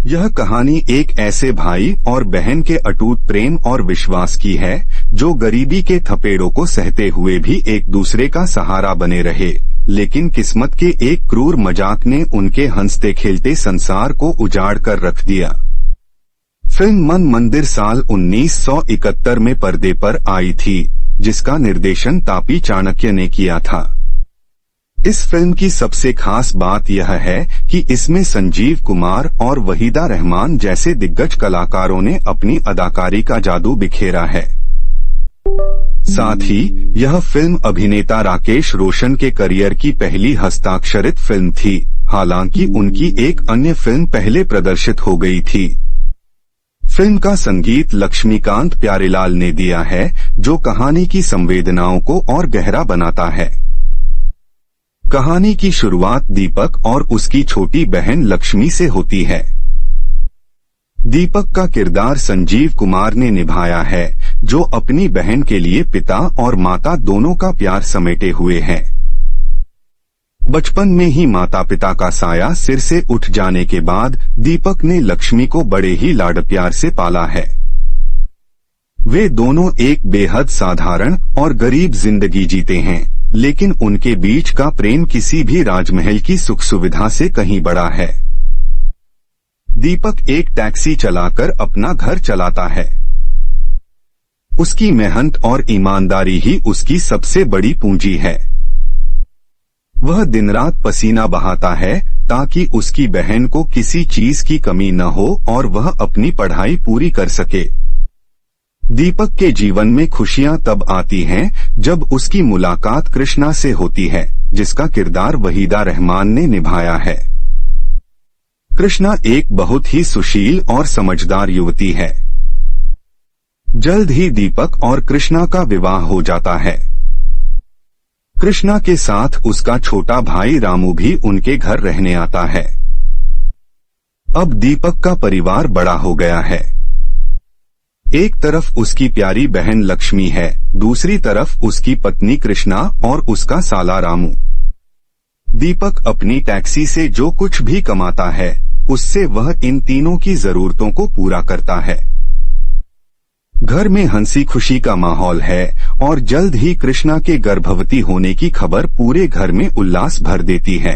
यह कहानी एक ऐसे भाई और बहन के अटूट प्रेम और विश्वास की है जो गरीबी के थपेड़ों को सहते हुए भी एक दूसरे का सहारा बने रहे, लेकिन किस्मत के एक क्रूर मजाक ने उनके हंसते खेलते संसार को उजाड़ कर रख दिया। फिल्म मन मंदिर साल 1971 में पर्दे पर आई थी, जिसका निर्देशन तापी चाणक्य ने किया था। इस फिल्म की सबसे खास बात यह है कि इसमें संजीव कुमार और वहीदा रहमान जैसे दिग्गज कलाकारों ने अपनी अदाकारी का जादू बिखेरा है। साथ ही यह फिल्म अभिनेता राकेश रोशन के करियर की पहली हस्ताक्षरित फिल्म थी, हालांकि उनकी एक अन्य फिल्म पहले प्रदर्शित हो गई थी। फिल्म का संगीत लक्ष्मीकांत प्यारेलाल ने दिया है, जो कहानी की संवेदनाओं को और गहरा बनाता है। कहानी की शुरुआत दीपक और उसकी छोटी बहन लक्ष्मी से होती है। दीपक का किरदार संजीव कुमार ने निभाया है, जो अपनी बहन के लिए पिता और माता दोनों का प्यार समेटे हुए हैं। बचपन में ही माता पिता का साया सिर से उठ जाने के बाद दीपक ने लक्ष्मी को बड़े ही लाड प्यार से पाला है। वे दोनों एक बेहद साधारण और गरीब जिंदगी जीते हैं, लेकिन उनके बीच का प्रेम किसी भी राजमहल की सुख सुविधा से कहीं बड़ा है। दीपक एक टैक्सी चलाकर अपना घर चलाता है। उसकी मेहनत और ईमानदारी ही उसकी सबसे बड़ी पूंजी है। वह दिन रात पसीना बहाता है ताकि उसकी बहन को किसी चीज की कमी न हो और वह अपनी पढ़ाई पूरी कर सके। दीपक के जीवन में खुशियां तब आती हैं जब उसकी मुलाकात कृष्णा से होती है, जिसका किरदार वहीदा रहमान ने निभाया है। कृष्णा एक बहुत ही सुशील और समझदार युवती है। जल्द ही दीपक और कृष्णा का विवाह हो जाता है। कृष्णा के साथ उसका छोटा भाई रामू भी उनके घर रहने आता है। अब दीपक का परिवार बड़ा हो गया है। एक तरफ उसकी प्यारी बहन लक्ष्मी है, दूसरी तरफ उसकी पत्नी कृष्णा और उसका साला रामू। दीपक अपनी टैक्सी से जो कुछ भी कमाता है, उससे वह इन तीनों की जरूरतों को पूरा करता है। घर में हंसी खुशी का माहौल है और जल्द ही कृष्णा के गर्भवती होने की खबर पूरे घर में उल्लास भर देती है।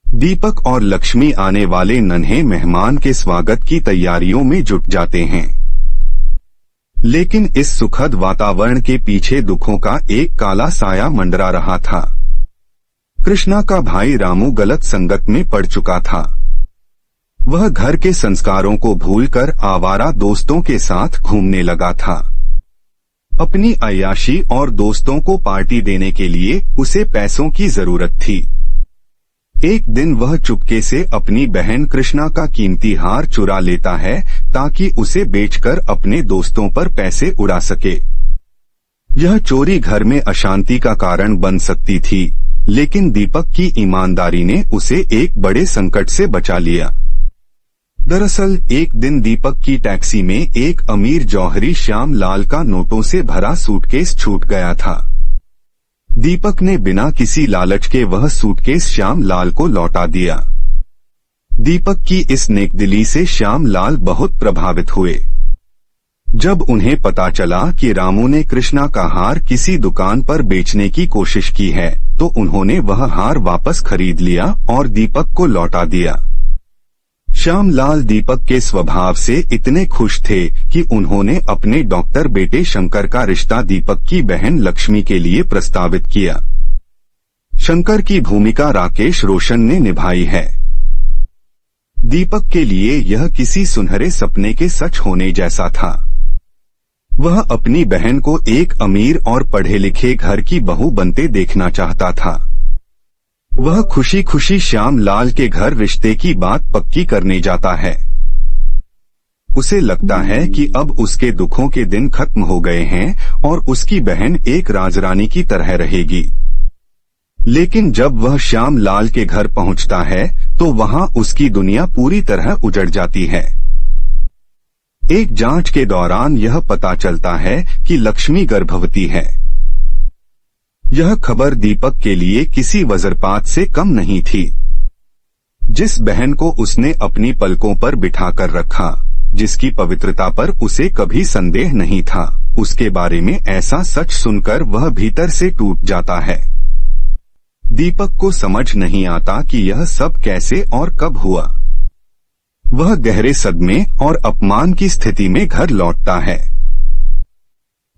दीपक और लक्ष्मी आने वाले नन्हे मेहमान के स्वागत की तैयारियों में जुट जाते हैं, लेकिन इस सुखद वातावरण के पीछे दुखों का एक काला साया मंडरा रहा था। कृष्णा का भाई रामू गलत संगत में पड़ चुका था। वह घर के संस्कारों को भूलकर आवारा दोस्तों के साथ घूमने लगा था। अपनी अय्याशी और दोस्तों को पार्टी देने के लिए उसे पैसों की जरूरत थी। एक दिन वह चुपके से अपनी बहन कृष्णा का कीमती हार चुरा लेता है ताकि उसे बेचकर अपने दोस्तों पर पैसे उड़ा सके। यह चोरी घर में अशांति का कारण बन सकती थी, लेकिन दीपक की ईमानदारी ने उसे एक बड़े संकट से बचा लिया। दरअसल एक दिन दीपक की टैक्सी में एक अमीर जौहरी श्याम लाल का नोटों से भरा सूटकेस छूट गया था। दीपक ने बिना किसी लालच के वह सूटकेस श्याम लाल को लौटा दिया। दीपक की इस नेकदिली से श्याम लाल बहुत प्रभावित हुए। जब उन्हें पता चला कि रामू ने कृष्णा का हार किसी दुकान पर बेचने की कोशिश की है, तो उन्होंने वह हार वापस खरीद लिया और दीपक को लौटा दिया। श्यामलाल दीपक के स्वभाव से इतने खुश थे कि उन्होंने अपने डॉक्टर बेटे शंकर का रिश्ता दीपक की बहन लक्ष्मी के लिए प्रस्तावित किया। शंकर की भूमिका राकेश रोशन ने निभाई है। दीपक के लिए यह किसी सुनहरे सपने के सच होने जैसा था। वह अपनी बहन को एक अमीर और पढ़े लिखे घर की बहू बनते देखना चाहता था। वह खुशी खुशी श्याम लाल के घर रिश्ते की बात पक्की करने जाता है। उसे लगता है कि अब उसके दुखों के दिन खत्म हो गए हैं और उसकी बहन एक राजरानी की तरह रहेगी। लेकिन जब वह श्याम लाल के घर पहुंचता है तो वहां उसकी दुनिया पूरी तरह उजड़ जाती है। एक जांच के दौरान यह पता चलता है कि लक्ष्मी गर्भवती है। यह खबर दीपक के लिए किसी वज्रपात से कम नहीं थी। जिस बहन को उसने अपनी पलकों पर बिठाकर रखा, जिसकी पवित्रता पर उसे कभी संदेह नहीं था, उसके बारे में ऐसा सच सुनकर वह भीतर से टूट जाता है। दीपक को समझ नहीं आता कि यह सब कैसे और कब हुआ। वह गहरे सदमे और अपमान की स्थिति में घर लौटता है।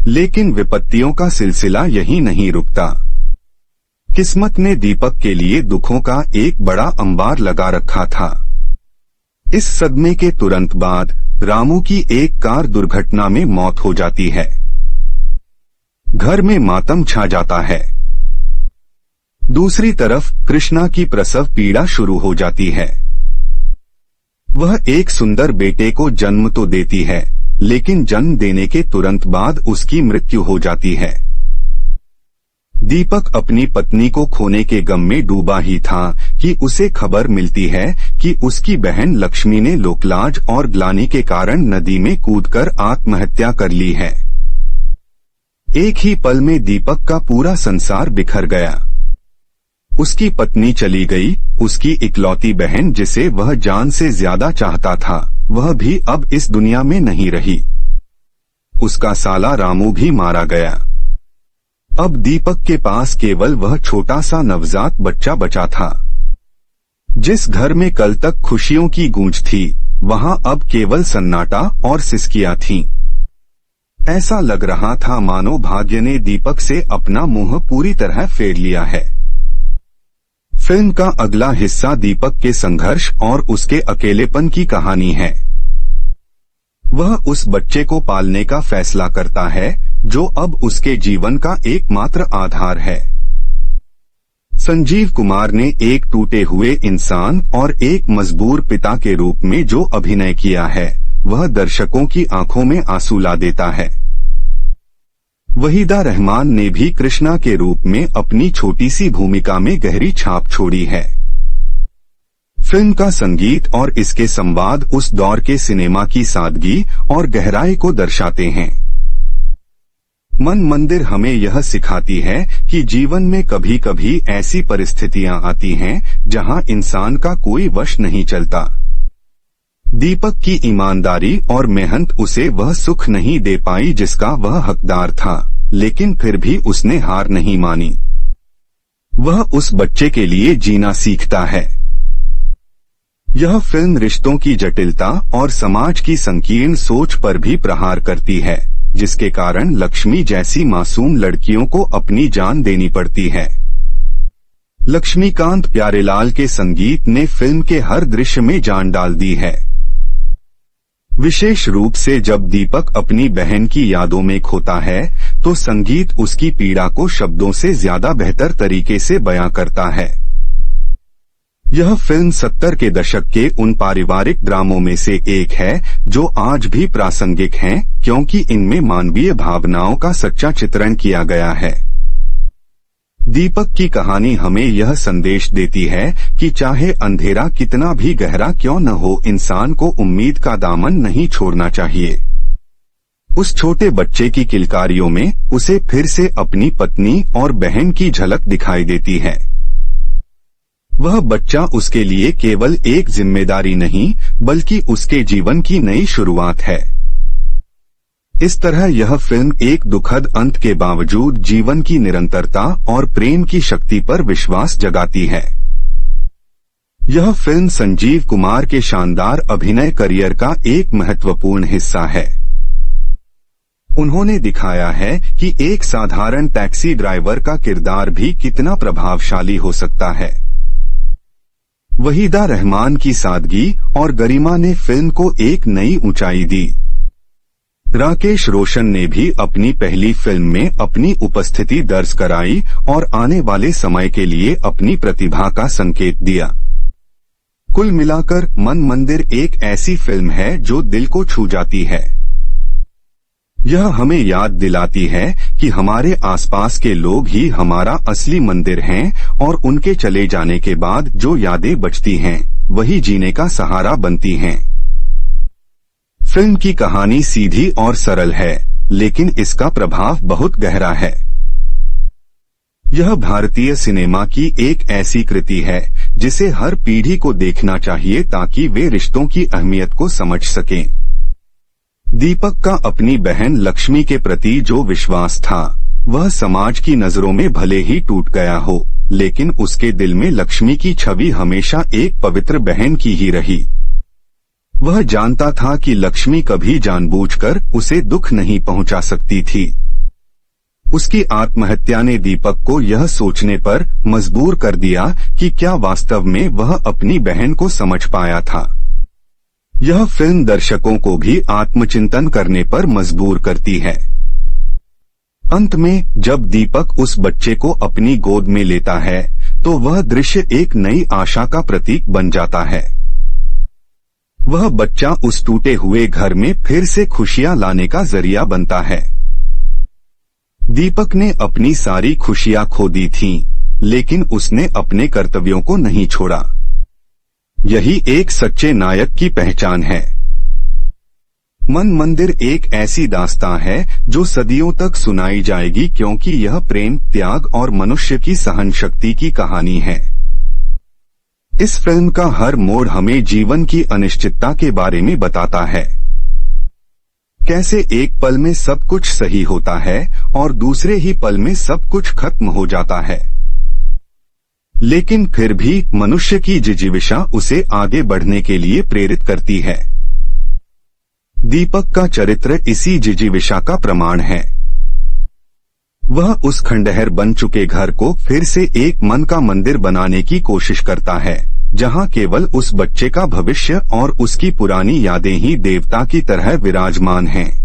लेकिन विपत्तियों का सिलसिला यहीं नहीं रुकता। किस्मत ने दीपक के लिए दुखों का एक बड़ा अंबार लगा रखा था। इस सदमे के तुरंत बाद रामू की एक कार दुर्घटना में मौत हो जाती है। घर में मातम छा जाता है। दूसरी तरफ कृष्णा की प्रसव पीड़ा शुरू हो जाती है। वह एक सुंदर बेटे को जन्म तो देती है, लेकिन जन्म देने के तुरंत बाद उसकी मृत्यु हो जाती है। दीपक अपनी पत्नी को खोने के गम में डूबा ही था कि उसे खबर मिलती है कि उसकी बहन लक्ष्मी ने लोकलाज और ग्लानि के कारण नदी में कूदकर आत्महत्या कर ली है। एक ही पल में दीपक का पूरा संसार बिखर गया। उसकी पत्नी चली गई, उसकी इकलौती बहन जिसे वह जान से ज्यादा चाहता था, वह भी अब इस दुनिया में नहीं रही। उसका साला रामू भी मारा गया। अब दीपक के पास केवल वह छोटा सा नवजात बच्चा बचा था। जिस घर में कल तक खुशियों की गूंज थी, वहां अब केवल सन्नाटा और सिसकियां थीं। ऐसा लग रहा था मानो भाग्य ने दीपक से अपना मुंह पूरी तरह फेर लिया है। फिल्म का अगला हिस्सा दीपक के संघर्ष और उसके अकेलेपन की कहानी है। वह उस बच्चे को पालने का फैसला करता है जो अब उसके जीवन का एकमात्र आधार है। संजीव कुमार ने एक टूटे हुए इंसान और एक मजबूर पिता के रूप में जो अभिनय किया है, वह दर्शकों की आंखों में आंसू ला देता है। वहीदा रहमान ने भी कृष्णा के रूप में अपनी छोटी सी भूमिका में गहरी छाप छोड़ी है। फिल्म का संगीत और इसके संवाद उस दौर के सिनेमा की सादगी और गहराई को दर्शाते हैं। मन मंदिर हमें यह सिखाती है कि जीवन में कभी कभी ऐसी परिस्थितियां आती हैं जहां इंसान का कोई वश नहीं चलता। दीपक की ईमानदारी और मेहनत उसे वह सुख नहीं दे पाई जिसका वह हकदार था, लेकिन फिर भी उसने हार नहीं मानी। वह उस बच्चे के लिए जीना सीखता है। यह फिल्म रिश्तों की जटिलता और समाज की संकीर्ण सोच पर भी प्रहार करती है, जिसके कारण लक्ष्मी जैसी मासूम लड़कियों को अपनी जान देनी पड़ती है। लक्ष्मीकांत प्यारेलाल के संगीत ने फिल्म के हर दृश्य में जान डाल दी है। विशेष रूप से जब दीपक अपनी बहन की यादों में खोता है, तो संगीत उसकी पीड़ा को शब्दों से ज्यादा बेहतर तरीके से बयां करता है। यह फिल्म 70 के दशक के उन पारिवारिक ड्रामों में से एक है जो आज भी प्रासंगिक हैं, क्योंकि इनमें मानवीय भावनाओं का सच्चा चित्रण किया गया है। दीपक की कहानी हमें यह संदेश देती है कि चाहे अंधेरा कितना भी गहरा क्यों न हो, इंसान को उम्मीद का दामन नहीं छोड़ना चाहिए। उस छोटे बच्चे की किलकारियों में उसे फिर से अपनी पत्नी और बहन की झलक दिखाई देती है। वह बच्चा उसके लिए केवल एक जिम्मेदारी नहीं, बल्कि उसके जीवन की नई शुरुआत है। इस तरह यह फिल्म एक दुखद अंत के बावजूद जीवन की निरंतरता और प्रेम की शक्ति पर विश्वास जगाती है। यह फिल्म संजीव कुमार के शानदार अभिनय करियर का एक महत्वपूर्ण हिस्सा है। उन्होंने दिखाया है कि एक साधारण टैक्सी ड्राइवर का किरदार भी कितना प्रभावशाली हो सकता है। वहीदा रहमान की सादगी और गरिमा ने फिल्म को एक नई ऊंचाई दी। राकेश रोशन ने भी अपनी पहली फिल्म में अपनी उपस्थिति दर्ज कराई और आने वाले समय के लिए अपनी प्रतिभा का संकेत दिया। कुल मिलाकर मन मंदिर एक ऐसी फिल्म है जो दिल को छू जाती है। यह हमें याद दिलाती है कि हमारे आसपास के लोग ही हमारा असली मंदिर हैं और उनके चले जाने के बाद जो यादें बचती हैं, वही जीने का सहारा बनती हैं। फिल्म की कहानी सीधी और सरल है, लेकिन इसका प्रभाव बहुत गहरा है। यह भारतीय सिनेमा की एक ऐसी कृति है जिसे हर पीढ़ी को देखना चाहिए ताकि वे रिश्तों की अहमियत को समझ सकें। दीपक का अपनी बहन लक्ष्मी के प्रति जो विश्वास था वह समाज की नजरों में भले ही टूट गया हो, लेकिन उसके दिल में लक्ष्मी की छवि हमेशा एक पवित्र बहन की ही रही। वह जानता था कि लक्ष्मी कभी जानबूझकर उसे दुख नहीं पहुंचा सकती थी। उसकी आत्महत्या ने दीपक को यह सोचने पर मजबूर कर दिया कि क्या वास्तव में वह अपनी बहन को समझ पाया था। यह फिल्म दर्शकों को भी आत्मचिंतन करने पर मजबूर करती है। अंत में जब दीपक उस बच्चे को अपनी गोद में लेता है तो वह दृश्य एक नई आशा का प्रतीक बन जाता है। वह बच्चा उस टूटे हुए घर में फिर से खुशियां लाने का जरिया बनता है। दीपक ने अपनी सारी खुशियां खो दी थीं, लेकिन उसने अपने कर्तव्यों को नहीं छोड़ा। यही एक सच्चे नायक की पहचान है। मन मंदिर एक ऐसी दास्तां है जो सदियों तक सुनाई जाएगी, क्योंकि यह प्रेम, त्याग और मनुष्य की सहन शक्ति की कहानी है। इस फिल्म का हर मोड़ हमें जीवन की अनिश्चितता के बारे में बताता है। कैसे एक पल में सब कुछ सही होता है और दूसरे ही पल में सब कुछ खत्म हो जाता है, लेकिन फिर भी मनुष्य की जिजीविषा उसे आगे बढ़ने के लिए प्रेरित करती है। दीपक का चरित्र इसी जिजीविषा का प्रमाण है। वह उस खंडहर बन चुके घर को फिर से एक मन का मंदिर बनाने की कोशिश करता है, जहां केवल उस बच्चे का भविष्य और उसकी पुरानी यादें ही देवता की तरह विराजमान हैं।